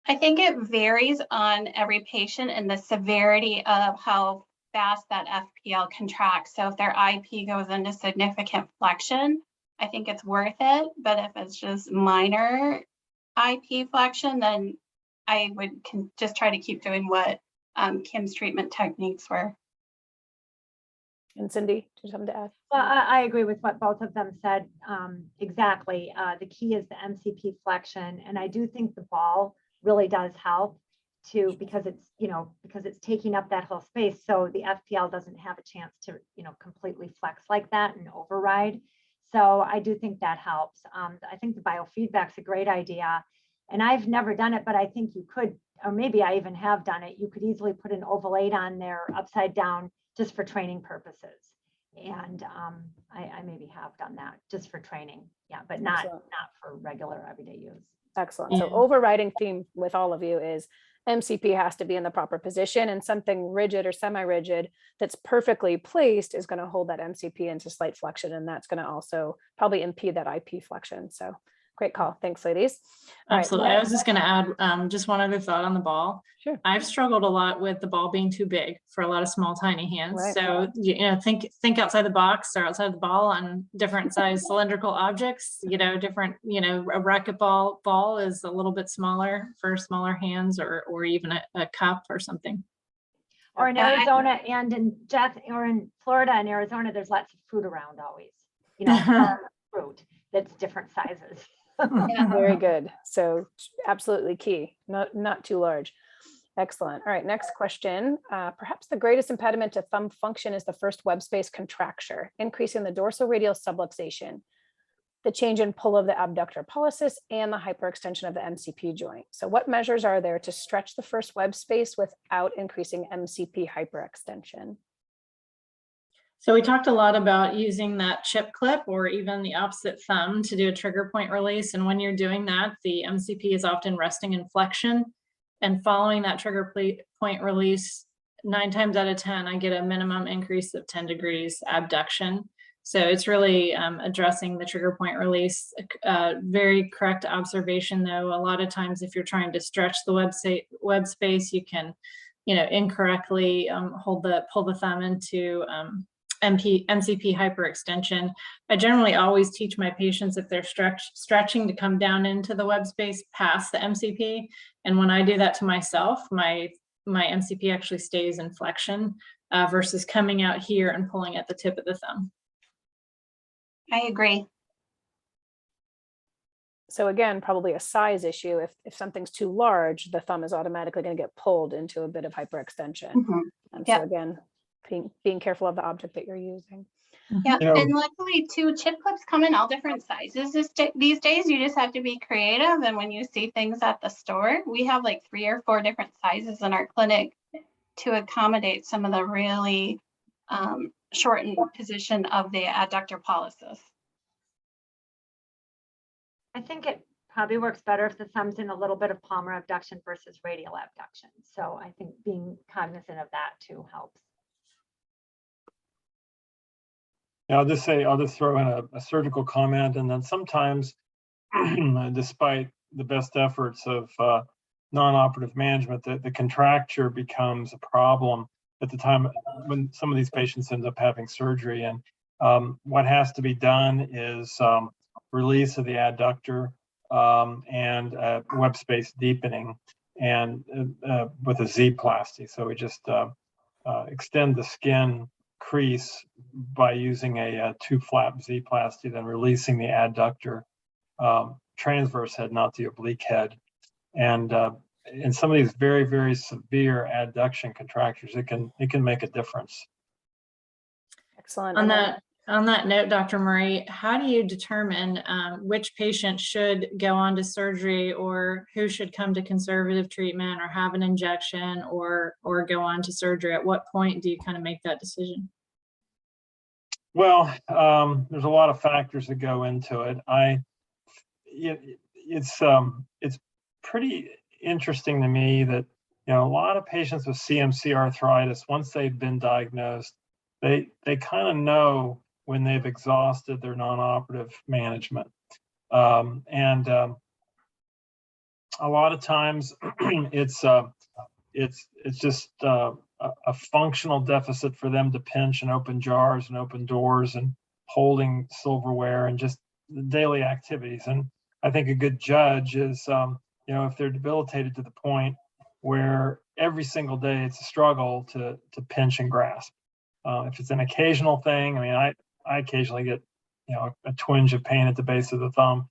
I think it varies on every patient and the severity of how fast that FPL contracts. So if their IP goes into significant flexion, I think it's worth it. But if it's just minor IP flexion, then I would just try to keep doing what Kim's treatment techniques were. And Cindy, do you have something to add? Well, I agree with what both of them said. Exactly. The key is the MCP flexion. And I do think the ball really does help too, because it's taking up that whole space. So the FPL doesn't have a chance to, completely flex like that and override. So I do think that helps. I think the biofeedback's a great idea. And I've never done it, but I think you could, or maybe I even have done it. You could easily put an oval 8 on there upside down just for training purposes. And I maybe have done that just for training. Yeah, but not for regular everyday use. Excellent. So overriding theme with all of you is MCP has to be in the proper position, and something rigid or semi-rigid that's perfectly placed is going to hold that MCP into slight flexion, and that's going to also probably impede that IP flexion. So great call. Thanks, ladies. Absolutely. I was just going to add just one other thought on the ball. Sure. I've struggled a lot with the ball being too big for a lot of small, tiny hands. Right. So, think outside the box or outside the ball on different size cylindrical objects, different, a racquetball is a little bit smaller for smaller hands, or even a cup or something. Or in Arizona and in Florida and Arizona, there's lots of fruit around always, fruit that's different sizes. Yeah, very good. So absolutely key, not too large. Excellent. All right, next question. Perhaps the greatest impediment to thumb function is the first web space contracture, increasing the dorsal-radial subluxation, the change in pull of the abductor pollicis, and the hyperextension of the MCP joint. So what measures are there to stretch the first web space without increasing MCP hyperextension? So we talked a lot about using that chip clip or even the opposite thumb to do a trigger point release. And when you're doing that, the MCP is often resting in flexion. And following that trigger point release, 9 times out of 10, I get a minimum increase of 10 degrees abduction. So it's really addressing the trigger point release. Very correct observation, though. A lot of times, if you're trying to stretch the web space, you can, incorrectly pull the thumb into MCP hyperextension. I generally always teach my patients, if they're stretching, to come down into the web space past the MCP. And when I do that to myself, my MCP actually stays in flexion versus coming out here and pulling at the tip of the thumb. I agree. So again, probably a size issue. If something's too large, the thumb is automatically going to get pulled into a bit of hyperextension. And Yeah. so again, being careful of the object that you're using. Yeah, You know- and luckily too, chip clips come in all different sizes these days. You just have to be creative. And when you see things at the store, we have like 3 or 4 different sizes in our clinic to accommodate some of the really shortened position of the adductor pollicis. I think it probably works better if the thumb's in a little bit of palmar abduction versus radial abduction. So I think being cognizant of that too helps. Yeah, I'll just throw in a surgical comment, and then sometimes, despite the best efforts of non-operative management, the contracture becomes a problem at the time when some of these patients end up having surgery. And what has to be done is release of the adductor and web space deepening, and with a Z-plasty. So we just extend the skin crease by using a 2-flap Z-plasty, then releasing the adductor transverse head, not the oblique head. And in some of these very, very severe adduction contractures, it can make a difference. Excellent. On that note, Dr. Murray, how do you determine which patient should go on to surgery, or who should come to conservative treatment or have an injection or go on to surgery? At what point do you kind of make that decision? Well, there's a lot of factors that go into it. It's pretty interesting to me that a lot of patients with CMC arthritis, once they've been diagnosed, they kind of know when they've exhausted their non-operative management, and a lot of times it's just a functional deficit for them to pinch and open jars and open doors and holding silverware and just the daily activities. And I think a good judge is, if they're debilitated to the point where every single day it's a struggle to pinch and grasp. If it's an occasional thing, I occasionally get, a twinge of pain at the base of the thumb.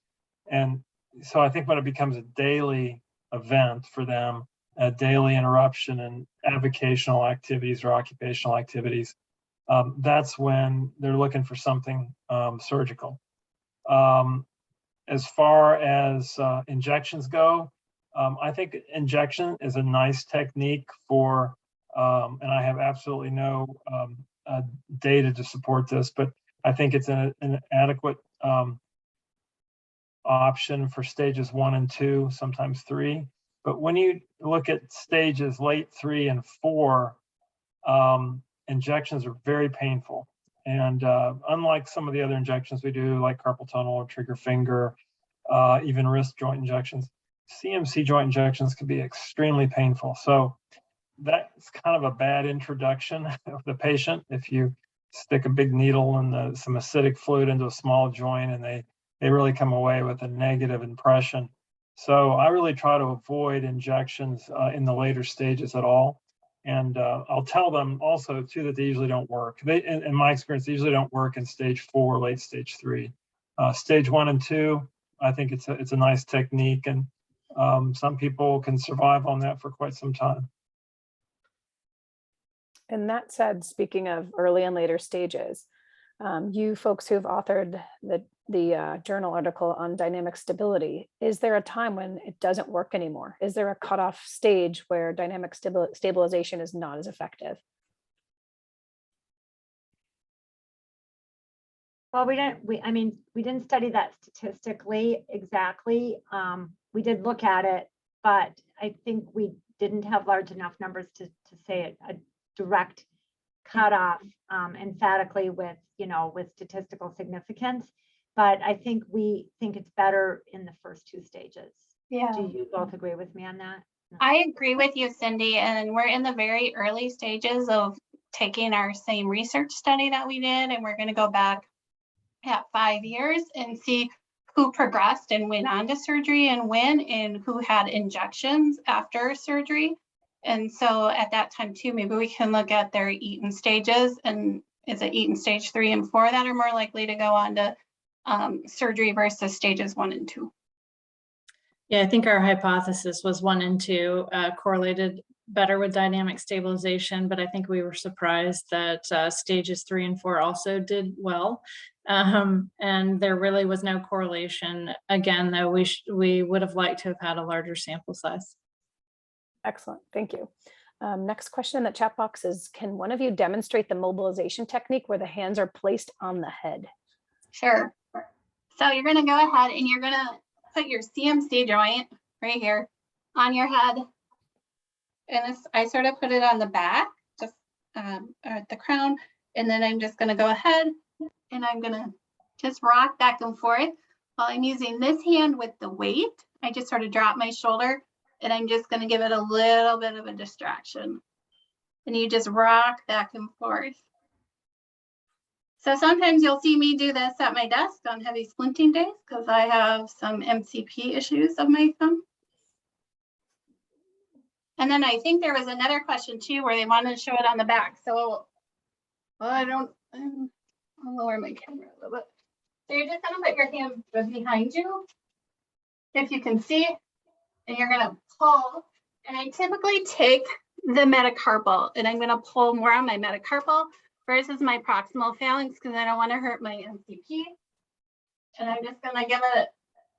And so I think when it becomes a daily event for them, a daily interruption in avocational activities or occupational activities, that's when they're looking for something surgical. As far as injections go, I think injection is a nice technique for, and I have absolutely no data to support this, but I think it's an adequate option for stages 1 and 2, sometimes 3. But when you look at stages late 3 and 4, injections are very painful. And unlike some of the other injections we do, like carpal tunnel or trigger finger, even wrist joint injections, CMC joint injections can be extremely painful. So that's kind of a bad introduction of the patient. If you stick a big needle and some acidic fluid into a small joint, and they really come away with a negative impression. So I really try to avoid injections in the later stages at all. And I'll tell them also too that they usually don't work. In my experience, they usually don't work in stage 4, late stage 3. Stage 1 and 2, I think it's a nice technique, and some people can survive on that for quite some time. And that said, speaking of early and later stages, you folks who've authored the journal article on dynamic stability, is there a time when it doesn't work anymore? Is there a cutoff stage where dynamic stabilization is not as effective? Well, we didn't study that statistically exactly. We did look at it, but I think we didn't have large enough numbers to say a direct cutoff emphatically with, with statistical significance. But I think we think it's better in the first two stages. Yeah. Do you both agree with me on that? I agree with you, Cindy, and we're in the very early stages of taking our same research study that we did, and we're going to go back at 5 years and see who progressed and went on to surgery and when, and who had injections after surgery. And so at that time too, maybe we can look at their Eaton stages, and is it Eaton stage 3 and 4 that are more likely to go on to surgery versus stages 1 and 2. Yeah, I think our hypothesis was 1 and 2 correlated better with dynamic stabilization, but I think we were surprised that stages 3 and 4 also did well. And there really was no correlation. Again, though, we would have liked to have had a larger sample size. Excellent, thank you. Next question in the chat box is, can one of you demonstrate the mobilization technique where the hands are placed on the head? Sure. So you're going to go ahead and you're going to put your CMC joint right here on your head. And I sort of put it on the back, just at the crown. And then I'm just going to go ahead and I'm going to just rock back and forth while I'm using this hand with the weight. I just sort of drop my shoulder and I'm just going to give it a little bit of a distraction. And you just rock back and forth. So sometimes you'll see me do this at my desk on heavy splinting days because I have some MCP issues of my thumb. And then I think there was another question too where they wanted to show it on the back. So I'll lower my camera a little bit. So you're just gonna put your hand behind you, if you can see, and you're gonna pull. And I typically take the metacarpal and I'm gonna pull more on my metacarpal versus my proximal phalanx because I don't want to hurt my MCP. And I'm just gonna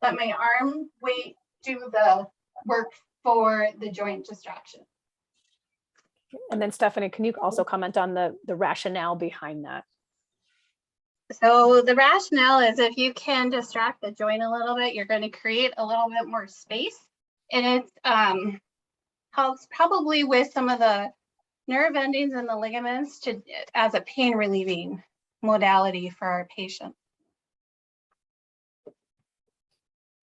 let my arm weight do the work for the joint distraction. And then Stephanie, can you also comment on the rationale behind that? So the rationale is if you can distract the joint a little bit, you're going to create a little bit more space. And it helps probably with some of the nerve endings and the ligaments as a pain relieving modality for our patient.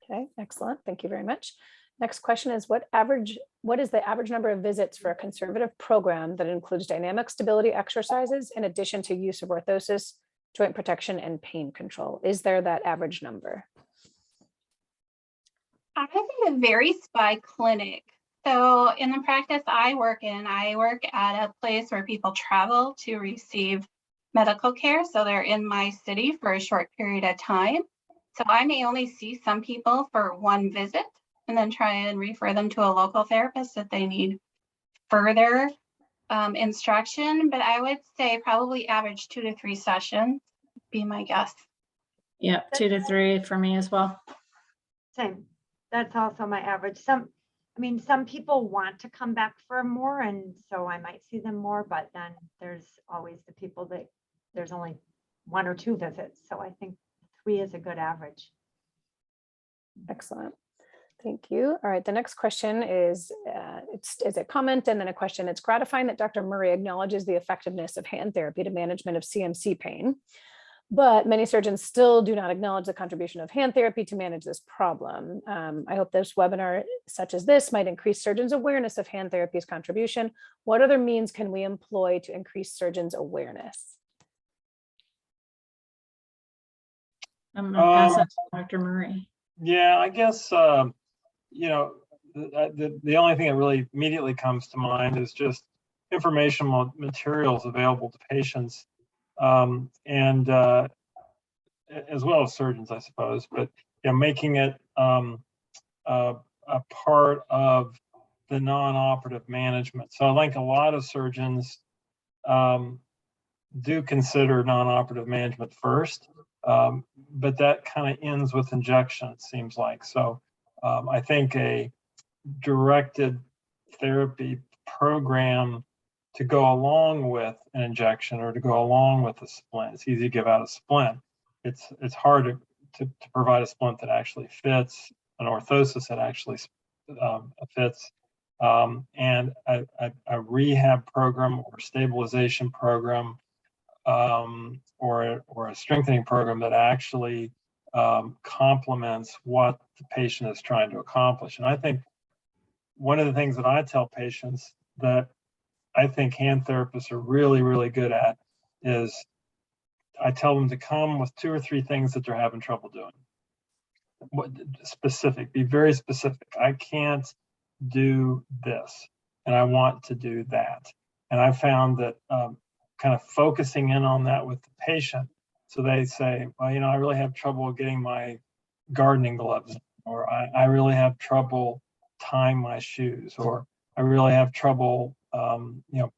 Okay, excellent. Thank you very much. Next question is, what is the average number of visits for a conservative program that includes dynamic stability exercises in addition to use of orthosis, joint protection, and pain control? Is there that average number? I think it varies by clinic. So in the practice I work at a place where people travel to receive medical care. So they're in my city for a short period of time. So I may only see some people for one visit and then try and refer them to a local therapist if they need further instruction. But I would say probably average 2 to 3 sessions, be my guess. Yeah, 2 to 3 for me as well. Same. That's also my average. Some people want to come back for more, and so I might see them more, but then there's always the people that there's only 1 or 2 visits. So I think 3 is a good average. Excellent. Thank you. All right, the next question is a comment and then a question. It's gratifying that Dr. Murray acknowledges the effectiveness of hand therapy to management of CMC pain, but many surgeons still do not acknowledge the contribution of hand therapy to manage this problem. I hope this webinar such as this might increase surgeons' awareness of hand therapy's contribution. What other means can we employ to increase surgeons' awareness? I'm gonna pass it to Dr. Murray. Yeah, I guess, the only thing that really immediately comes to mind is just informational materials available to patients and as well as surgeons, I suppose, but making it a part of the non-operative management. So I think a lot of surgeons do consider non-operative management first, but that kind of ends with injection, it seems like. So I think a directed therapy program to go along with an injection or to go along with a splint, it's easy to give out a splint, it's hard to provide a splint that actually fits, an orthosis that actually fits, and a rehab program or stabilization program or a strengthening program that actually complements what the patient is trying to accomplish. And I think one of the things that I tell patients that I think hand therapists are really, really good at is I tell them to come with 2 or 3 things that they're having trouble doing. What specific, be very specific. I can't do this and I want to do that. And I found that kind of focusing in on that with the patient. So they say, well, I really have trouble getting my gardening gloves, or I really have trouble tying my shoes, or I really have trouble,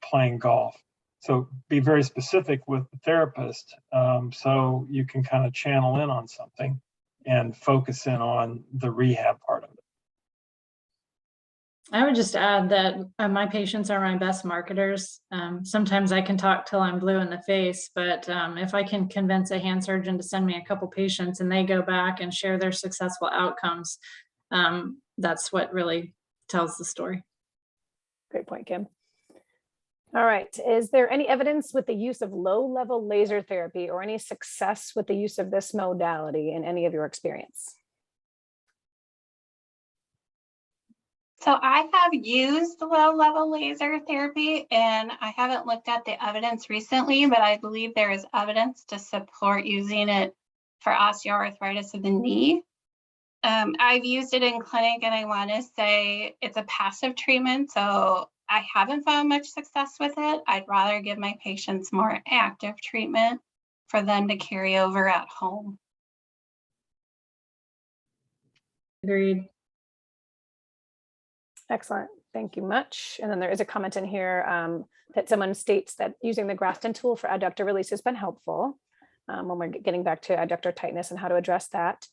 playing golf. So be very specific with the therapist, so you can kind of channel in on something and focus in on the rehab part of it. I would just add that my patients are my best marketers. Sometimes I can talk till I'm blue in the face, but if I can convince a hand surgeon to send me a couple patients and they go back and share their successful outcomes, that's what really tells the story. Great point, Kim. All right. Is there any evidence with the use of low-level laser therapy or any success with the use of this modality in any of your experience? So I have used low-level laser therapy, and I haven't looked at the evidence recently, but I believe there is evidence to support using it for osteoarthritis of the knee. I've used it in clinic, and I want to say it's a passive treatment, so I haven't found much success with it. I'd rather give my patients more active treatment for them to carry over at home. Agreed. Excellent. Thank you much. And then there is a comment in here that someone states that using the Grafton tool for adductor release has been helpful when we're getting back to adductor tightness and how to address that.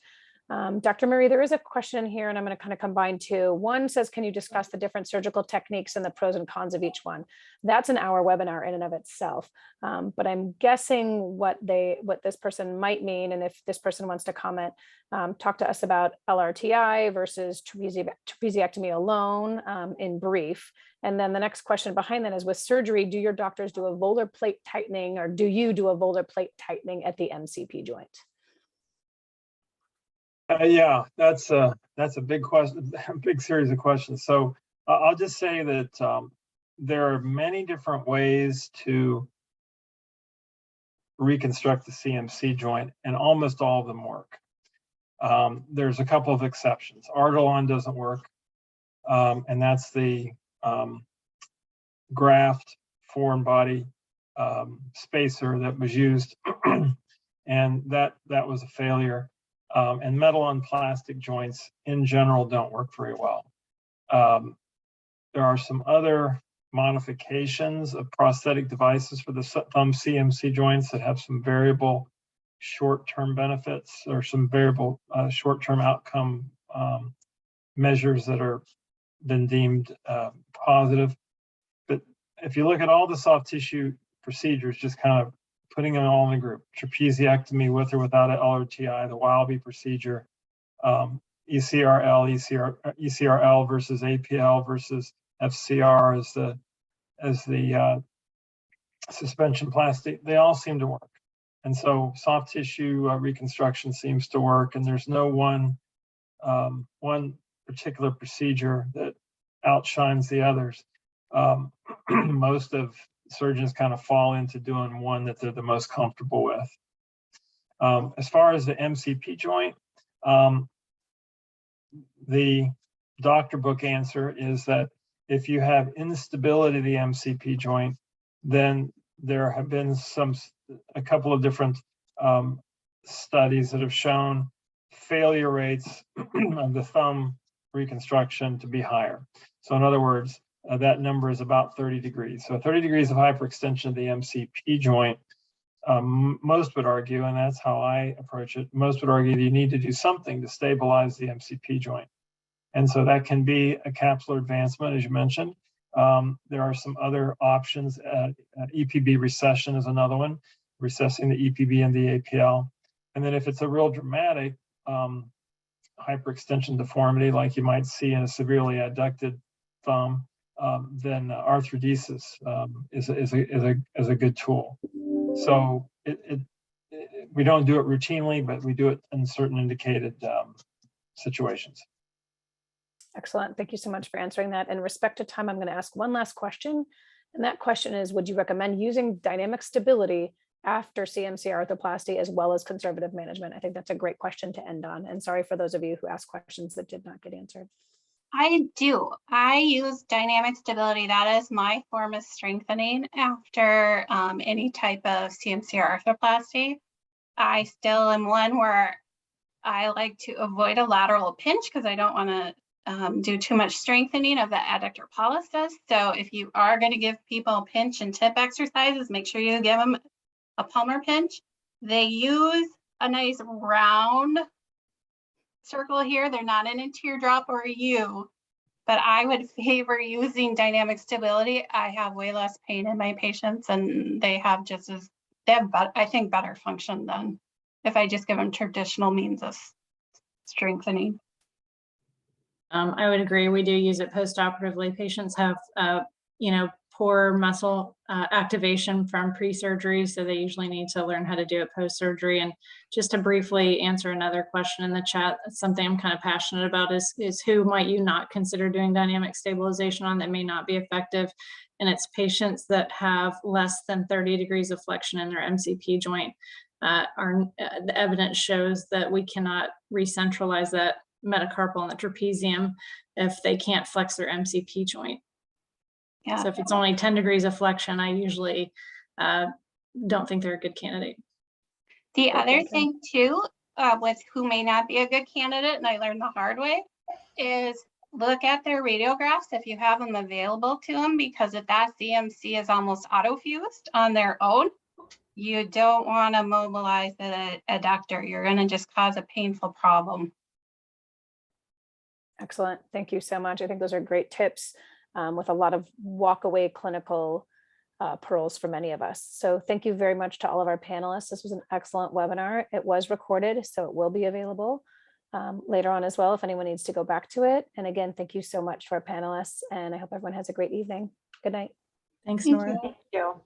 Dr. Murray, there is a question here, and I'm going to kind of combine two. One says, can you discuss the different surgical techniques and the pros and cons of each one? That's an hour webinar in and of itself. But I'm guessing what this person might mean, and if this person wants to comment, talk to us about LRTI versus trapeziectomy alone in brief. And then the next question behind that is, with surgery, do your doctors do a volar plate tightening, or do you do a volar plate tightening at the MCP joint? Yeah, that's a big question, a big series of questions. So I'll just say that there are many different ways to reconstruct the CMC joint, and almost all of them work. There's a couple of exceptions. Artelon doesn't work, and that's the graft foreign body spacer that was used, and that was a failure. And metal on plastic joints in general don't work very well. There are some other modifications of prosthetic devices for the thumb CMC joints that have some variable short-term benefits, or some variable short-term outcome measures that are been deemed positive. But if you look at all the soft tissue procedures, just kind of putting them all in a group: trapeziectomy with or without an LRTI, the Wilby procedure, ECRL versus APL versus FCR as the suspension plastic, they all seem to work. And so soft tissue reconstruction seems to work, and there's no one particular procedure that outshines the others. Most of surgeons kind of fall into doing one that they're the most comfortable with. As far as the MCP joint, the doctor book answer is that if you have instability of the MCP joint, then there have been a couple of different studies that have shown failure rates of the thumb reconstruction to be higher. So in other words, that number is about 30 degrees. So 30 degrees of hyperextension of the MCP joint, most would argue, and that's how I approach it, most would argue that you need to do something to stabilize the MCP joint. And so that can be a capsular advancement, as you mentioned. There are some other options. EPB recession is another one, recessing the EPB and the APL. And then if it's a real dramatic hyperextension deformity, like you might see in a severely adducted thumb, then arthrodesis is a good tool. So we don't do it routinely, but we do it in certain indicated situations. Excellent. Thank you so much for answering that. In respect to time, I'm going to ask one last question. And that question is, would you recommend using dynamic stability after CMC arthroplasty as well as conservative management? I think that's a great question to end on. And sorry for those of you who asked questions that did not get answered. I do. I use dynamic stability. That is my form of strengthening after any type of CMC or arthroplasty. I still am one where I like to avoid a lateral pinch because I don't want to do too much strengthening of the adductor pollicis. So if you are going to give people pinch and tip exercises, make sure you give them a palmar pinch. They use a nice round circle here. They're not in a teardrop or a U, but I would favor using dynamic stability. I have way less pain in my patients, and they have I think, better function than if I just give them traditional means of strengthening. I would agree. We do use it post-operatively. Patients have, poor muscle activation from pre-surgery, so they usually need to learn how to do it post-surgery. And just to briefly answer another question in the chat, something I'm kind of passionate about is who might you not consider doing dynamic stabilization on that may not be effective? And it's patients that have less than 30 degrees of flexion in their MCP joint. The evidence shows that we cannot recentralize that metacarpal and the trapezium if they can't flex their MCP joint. Yeah. So if it's only 10 degrees of flexion, I usually don't think they're a good candidate. The other thing too, with who may not be a good candidate, and I learned the hard way, is look at their radiographs if you have them available to them, because if that CMC is almost autofused on their own, you don't want to mobilize the adductor. You're going to just cause a painful problem. Excellent. Thank you so much. I think those are great tips with a lot of walk-away clinical pearls for many of us. So thank you very much to all of our panelists. This was an excellent webinar. It was recorded, so it will be available later on as well if anyone needs to go back to it. And again, thank you so much to our panelists, and I hope everyone has a great evening. Good night. Thanks, Nora. Thank you.